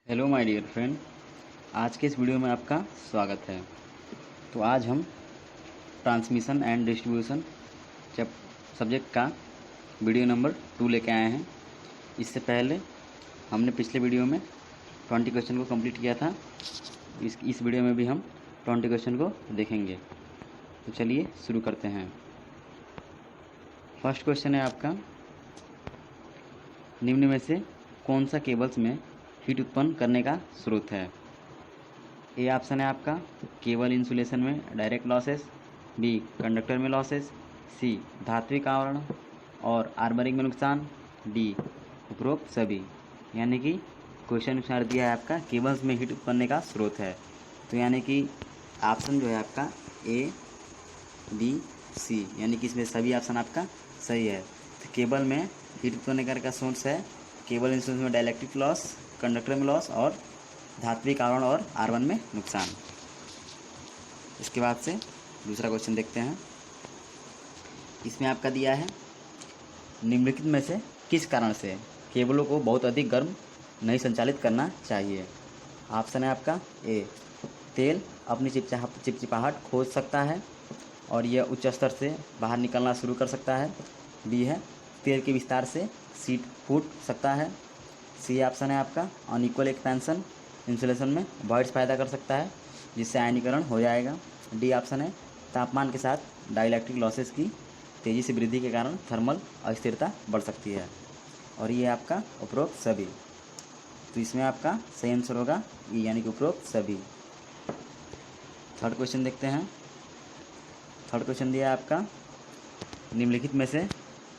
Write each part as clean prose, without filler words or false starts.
Hello my dear friend. आज के इस वीडियो में आपका स्वागत है। तो आज हम ट्रांसमिशन एंड डिस्ट्रीब्यूशन जब सब्जेक्ट का वीडियो नंबर 2 लेके आए हैं। इससे पहले हमने पिछले वीडियो में 20 क्वेश्चन को कंप्लीट किया था। इस वीडियो में भी हम 20 क्वेश्चन को देखेंगे। तो चलिए शुरू करते हैं। फर्स्ट क्वेश्चन है आपका, निम्न में से कौन सा केबल्स में हीट उत्पन्न करने का स्रोत है। ए ऑप्शन है आपका केबल इंसुलेशन में डायरेक्ट लॉसेस, बी कंडक्टर में लॉसेस, सी धात्विक आवरण और आर्मरिंग में नुकसान, डी उपरोक्त सभी। यानी कि क्वेश्चन अनुसार दिया है आपका केबल्स में हीट उत्पन्न का स्रोत है। तो यानी कि ऑप्शन जो है आपका ए बी सी, यानी कि इसमें सभी ऑप्शन आपका सही है। तो केबल में हीट उत्पन्न करने का सोर्स है केबल इंसुलेशन में डाइलेक्ट्रिक लॉस, कंडक्टर में लॉस और धात्विक आवरण और आर्मर में नुकसान। इसके बाद से दूसरा क्वेश्चन देखते हैं। इसमें आपका दिया है निम्नलिखित में से किस कारण से केबलों को बहुत अधिक गर्म नहीं संचालित करना चाहिए। ऑप्शन है आपका ए तेल अपनी चिपचिपाहट खोज सकता है और यह उच्च स्तर से बाहर निकलना शुरू कर सकता है। बी है तेल के विस्तार से सीट फूट सकता है। सी ऑप्शन है आपका अनइक्वल एक्सपेंशन इंसुलेशन में वॉइड्स पैदा कर सकता है जिससे आयनीकरण हो जाएगा। डी ऑप्शन है तापमान के साथ डाइलेक्ट्रिक लॉसेस की तेज़ी से वृद्धि के कारण थर्मल अस्थिरता बढ़ सकती है। और ये आपका उपरोक्त सभी। तो इसमें आपका सही आंसर होगा ई, यानी कि उपरोक्त सभी। थर्ड क्वेश्चन देखते हैं। थर्ड क्वेश्चन दिया है आपका निम्नलिखित में से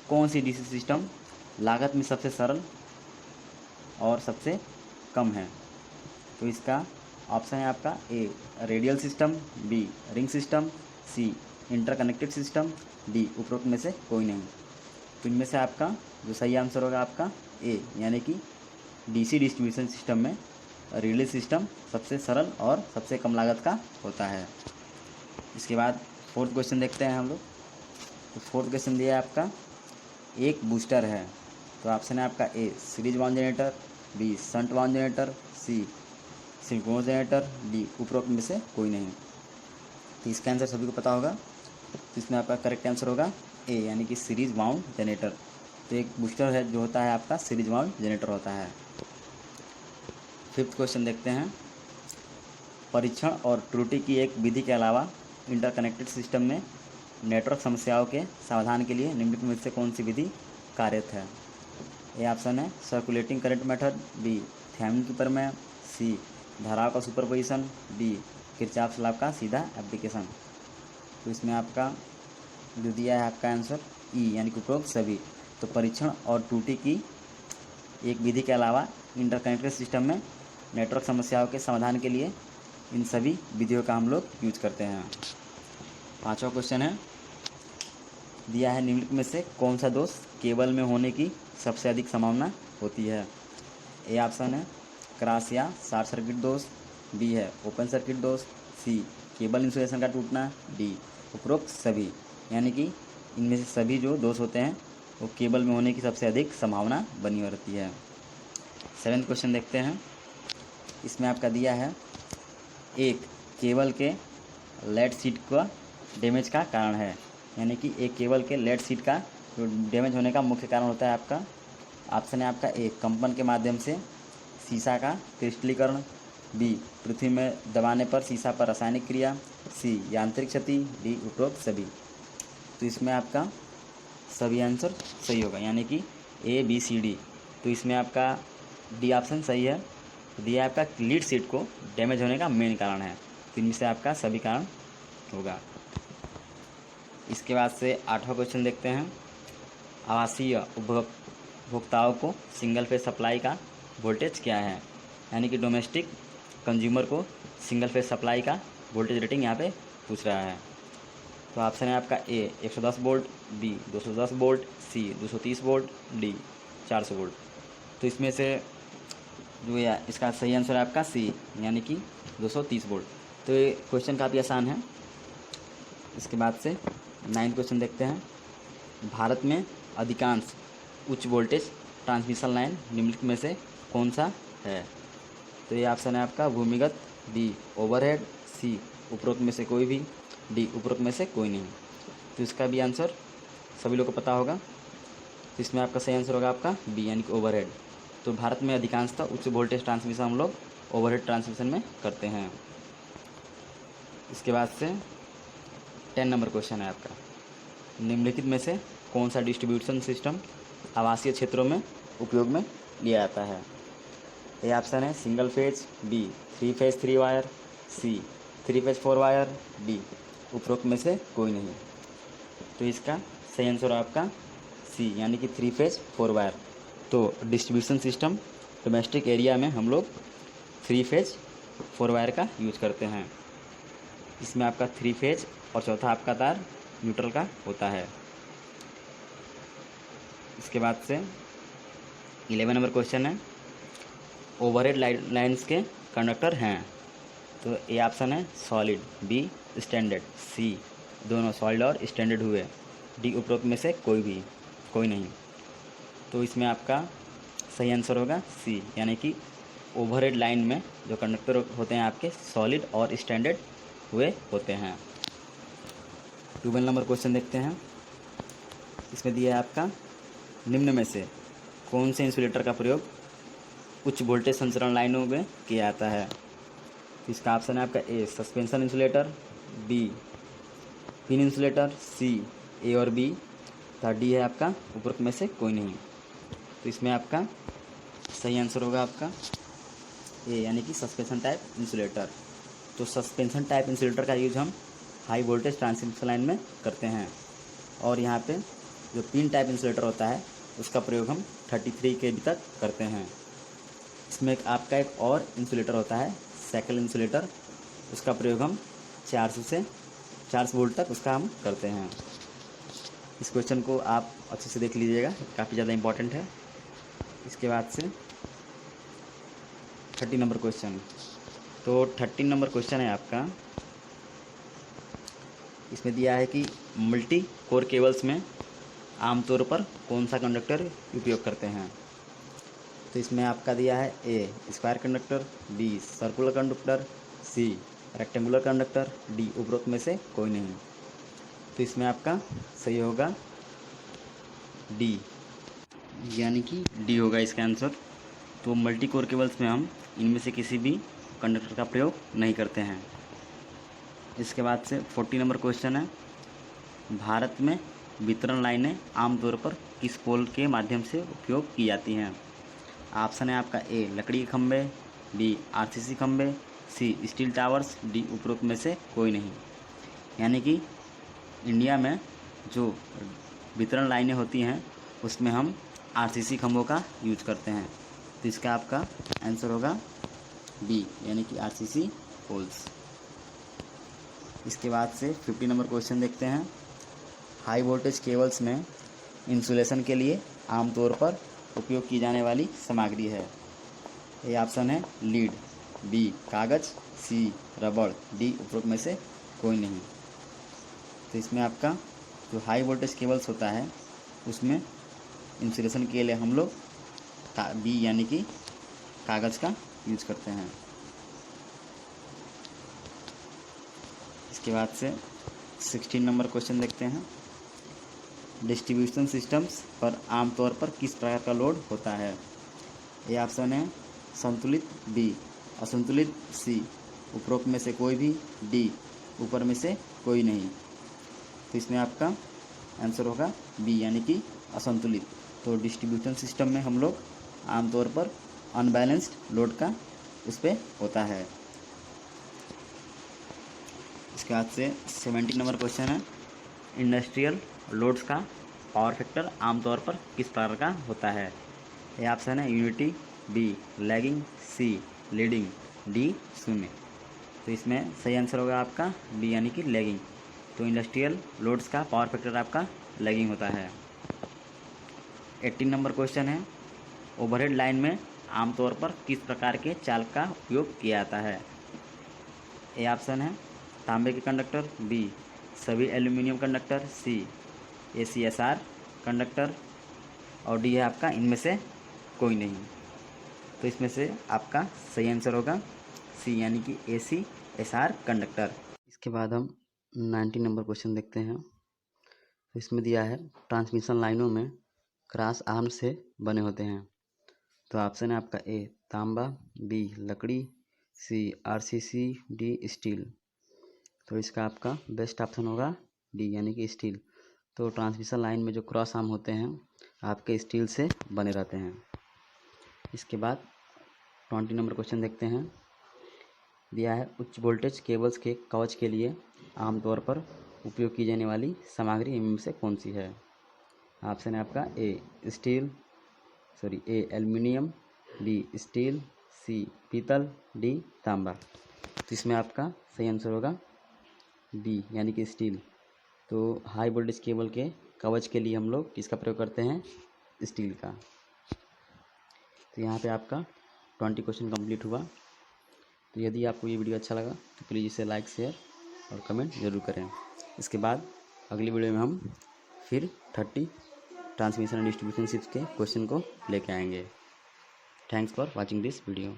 कौन सी डीसी सिस्टम लागत में सबसे सरल और सबसे कम है। तो इसका ऑप्शन है आपका A radial system, B ring system, C interconnected system, D उपरोक्त में से कोई नहीं। तो इनमें से आपका जो सही आंसर होगा आपका ए, यानी कि डीसी डिस्ट्रीब्यूशन सिस्टम में रेडियल सिस्टम सबसे सरल और सबसे कम लागत का होता है। इसके बाद फोर्थ क्वेश्चन देखते हैं हम लोग। तो फोर्थ क्वेश्चन दिया है आपका एक बूस्टर है। तो ऑप्शन है आपका A series wound generator, B shunt wound generator, C synchronous generator, D उपरोक्त में से कोई नहीं। तो इसका आंसर सभी को पता होगा। तो इसमें आपका करेक्ट आंसर होगा ए, यानी कि सीरीज वाउंड जनरेटर। तो एक बूस्टर है जो होता है आपका सीरीज वाउंड जनरेटर होता है। फिफ्थ क्वेश्चन देखते हैं। परीक्षण और त्रुटि की एक विधि के अलावा इंटरकनेक्टेड सिस्टम में नेटवर्क समस्याओं के समाधान के लिए निम्नलिखित में से कौन सी विधि कार्यरत है। ए ऑप्शन है circulating current method, B Thevenin की प्रमेय, सी धाराओं का सुपरपोजिशन, डी किरचॉफ लॉ का सीधा एप्लीकेशन। तो इसमें आपका जो दिया है आपका आंसर ई, यानी कि उपरोक्त सभी। तो परीक्षण और त्रुटि की एक विधि के अलावा इंटरकनेक्टेड सिस्टम में नेटवर्क समस्याओं के समाधान के लिए इन सभी विधियों का हम लोग यूज करते हैं। पांचवा क्वेश्चन है दिया है निम्नलिखित में से कौन सा दोष केबल में होने की सबसे अधिक संभावना होती है। ए ऑप्शन है क्रॉस या शॉर्ट सर्किट दोष, बी है ओपन सर्किट दोष, सी केबल इंसुलेशन का टूटना, डी उपरोक्त सभी। यानी कि इनमें से सभी जो दोष होते हैं वो केबल में होने की सबसे अधिक संभावना बनी रहती है। सेवेंथ क्वेश्चन देखते हैं। इसमें आपका दिया है एक केबल के लेड सीट का डैमेज का कारण है। यानी कि एक केबल के लेड सीट का जो डैमेज होने का मुख्य कारण होता है आपका ऑप्शन है आपका ए कंपन के माध्यम से सीसा का क्रिस्टलीकरण, बी पृथ्वी में दबाने पर सीसा पर रासायनिक क्रिया, सी यांत्रिक क्षति, डी उपरोक्त सभी। तो इसमें आपका सभी आंसर सही होगा, यानी कि ए बी सी डी। तो इसमें आपका डी ऑप्शन सही है। तो दिया आपका लीड सीट को डैमेज होने का मेन कारण है। तो इनमें से आपका सभी कारण होगा। इसके बाद से आठवां क्वेश्चन देखते हैं। आवासीय उपभोक्ताओं को सिंगल फेज सप्लाई का वोल्टेज क्या है। यानी कि डोमेस्टिक कंज्यूमर को सिंगल फेज सप्लाई का वोल्टेज रेटिंग यहाँ पे पूछ रहा है। तो ऑप्शन है आपका ए 110 वोल्ट, बी 210 वोल्ट, सी 230 वोल्ट, डी 400 वोल्ट। तो इसमें से जो है इसका सही आंसर है आपका सी, यानी कि 230 वोल्ट। तो ये क्वेश्चन काफ़ी आसान है। इसके बाद से 9th क्वेश्चन देखते हैं। भारत में अधिकांश उच्च वोल्टेज ट्रांसमिशन लाइन निम्नलिखित में से कौन सा है। तो ये ऑप्शन है आपका भूमिगत, बी ओवरहेड, सी उपरोक्त में से कोई भी, डी उपरोक्त में से कोई नहीं। तो इसका भी आंसर सभी लोग को पता होगा। तो इसमें आपका सही आंसर होगा आपका बी यानी कि ओवरहेड। तो भारत में अधिकांशतः उच्च वोल्टेज ट्रांसमिशन हम लोग ओवरहेड ट्रांसमिशन में करते हैं। इसके बाद से 10 नंबर क्वेश्चन है आपका, निम्नलिखित में से कौन सा डिस्ट्रीब्यूशन सिस्टम आवासीय क्षेत्रों में उपयोग में लिया जाता है। ए ऑप्शन है single phase, B 3 phase 3 wire, C 3 phase 4 wire, D उपरोक्त में से कोई नहीं। तो इसका सही आंसर है आपका सी यानी कि 3 फेज 4 वायर। तो डिस्ट्रीब्यूशन सिस्टम डोमेस्टिक एरिया में हम लोग 3 फेज 4 वायर का यूज करते हैं। इसमें आपका 3 फेज और चौथा आपका तार न्यूट्रल का होता है। इसके बाद से 11 नंबर क्वेश्चन है, ओवरहेड लाइन्स के कंडक्टर हैं। तो ए ऑप्शन है सॉलिड, बी स्टैंडर्ड, सी दोनों सॉलिड और स्टैंडर्ड हुए, डी उपरोक्त में से कोई नहीं। तो इसमें आपका सही आंसर होगा सी यानी कि ओवरहेड लाइन में जो कंडक्टर होते हैं आपके सॉलिड और स्टैंडर्ड हुए होते हैं। 12 नंबर क्वेश्चन देखते हैं। इसमें दिया है आपका, निम्न में से कौन से इंसुलेटर का प्रयोग उच्च वोल्टेज संचरण लाइनों में किया जाता है। तो इसका ऑप्शन है आपका A suspension insulator, B pin insulator, C A और बी, तथा डी है आपका उपरोक्त में से कोई नहीं। तो इसमें आपका सही आंसर होगा आपका ए यानी कि सस्पेंशन टाइप इंसुलेटर। तो सस्पेंशन टाइप इंसुलेटर का यूज हम हाई वोल्टेज ट्रांसमिशन लाइन में करते हैं। और यहाँ पे जो पिन टाइप इंसुलेटर होता है उसका प्रयोग हम 33 kV तक करते हैं। इसमें आपका एक और इंसुलेटर होता है साइकिल इंसुलेटर, उसका प्रयोग हम 400 से 400 वोल्ट तक उसका हम करते हैं। इस क्वेश्चन को आप अच्छे से देख लीजिएगा, काफ़ी ज़्यादा इम्पॉर्टेंट है। इसके बाद से 30 नंबर क्वेश्चन। तो 30 नंबर क्वेश्चन है आपका, इसमें दिया है कि मल्टी कोर केबल्स में आमतौर पर कौन सा कंडक्टर उपयोग करते हैं। तो इसमें आपका दिया है A square conductor, B circular conductor, C rectangular conductor, D उपरोक्त में से कोई नहीं। तो इसमें आपका सही होगा डी यानी कि डी होगा इसका आंसर। तो मल्टी कोर केबल्स में हम इनमें से किसी भी कंडक्टर का प्रयोग नहीं करते हैं। इसके बाद से 40 नंबर क्वेश्चन है, भारत में वितरण लाइनें आमतौर पर किस पोल के माध्यम से उपयोग की जाती हैं। ऑप्शन है आपका ए लकड़ी के खंभे, बी आरसीसी खंभे, सी स्टील टावर्स, डी उपरोक्त में से कोई नहीं। यानी कि इंडिया में जो वितरण लाइनें होती हैं उसमें हम आरसीसी खंभों का यूज करते हैं। तो इसका आपका आंसर होगा बी यानी कि आरसीसी पोल्स। इसके बाद से 50 नंबर क्वेश्चन देखते हैं, हाई वोल्टेज केबल्स में इंसुलेशन के लिए आमतौर पर उपयोग की जाने वाली सामग्री है। ये ऑप्शन है लीड, बी कागज़, सी रबड़, डी उपरोक्त में से कोई नहीं। तो इसमें आपका जो हाई वोल्टेज केबल्स होता है उसमें इंसुलेशन के लिए हम लोग बी यानी कि कागज़ का यूज करते हैं। इसके बाद से 16 नंबर क्वेश्चन देखते हैं, डिस्ट्रीब्यूशन सिस्टम्स पर आमतौर पर किस प्रकार का लोड होता है। ये ऑप्शन है संतुलित, बी असंतुलित, सी उपरोक्त में से कोई भी, डी ऊपर में से कोई नहीं। तो इसमें आपका आंसर होगा बी यानी कि असंतुलित। तो डिस्ट्रीब्यूशन सिस्टम में हम लोग आमतौर पर अनबैलेंस्ड लोड का उस पर होता है। इसके बाद से 70 नंबर क्वेश्चन है, इंडस्ट्रियल लोड्स का पावर फैक्टर आमतौर पर किस प्रकार का होता है। ये ऑप्शन है यूनिटी, बी लैगिंग, सी लीडिंग, डी 0। तो इसमें सही आंसर होगा आपका बी यानी कि लैगिंग। तो इंडस्ट्रियल लोड्स का पावर फैक्टर आपका लैगिंग होता है। 18 नंबर क्वेश्चन है, ओवरहेड लाइन में आमतौर पर किस प्रकार के चालक का उपयोग किया जाता है। ए ऑप्शन है तांबे के कंडक्टर, बी सभी एल्यूमिनियम कंडक्टर, सी ACSR कंडक्टर, और डी है आपका इनमें से कोई नहीं। तो इसमें से आपका सही आंसर होगा सी, यानी कि AC SR कंडक्टर। इसके बाद हम 90 नंबर क्वेश्चन देखते हैं। तो इसमें दिया है ट्रांसमिशन लाइनों में क्रॉस आर्म से बने होते हैं। तो ऑप्शन है आपका ए तांबा, बी लकड़ी, सी RCC, डी स्टील। तो इसका आपका बेस्ट ऑप्शन होगा डी, यानी कि स्टील। तो ट्रांसमिशन लाइन में जो क्रॉस आर्म होते हैं आपके स्टील से बने रहते हैं। इसके बाद 20 नंबर क्वेश्चन देखते हैं। दिया है उच्च वोल्टेज केबल्स के कवच के लिए आमतौर पर उपयोग की जाने वाली सामग्री इनमें से कौन सी है। ऑप्शन है आपका ए एल्युमिनियम, बी स्टील, सी पीतल, डी तांबा। तो इसमें आपका सही आंसर होगा बी, यानी कि स्टील। तो हाई वोल्टेज केबल के कवच के लिए हम लोग किसका प्रयोग करते हैं, स्टील का। तो यहाँ पे आपका 20 क्वेश्चन कंप्लीट हुआ। तो यदि आपको ये वीडियो अच्छा लगा तो प्लीज़ इसे लाइक, शेयर और कमेंट ज़रूर करें। इसके बाद अगली वीडियो में हम फिर 30 ट्रांसमिशन एंड डिस्ट्रीब्यूशन शिप्स के क्वेश्चन को लेके आएंगे। Thanks for watching this video.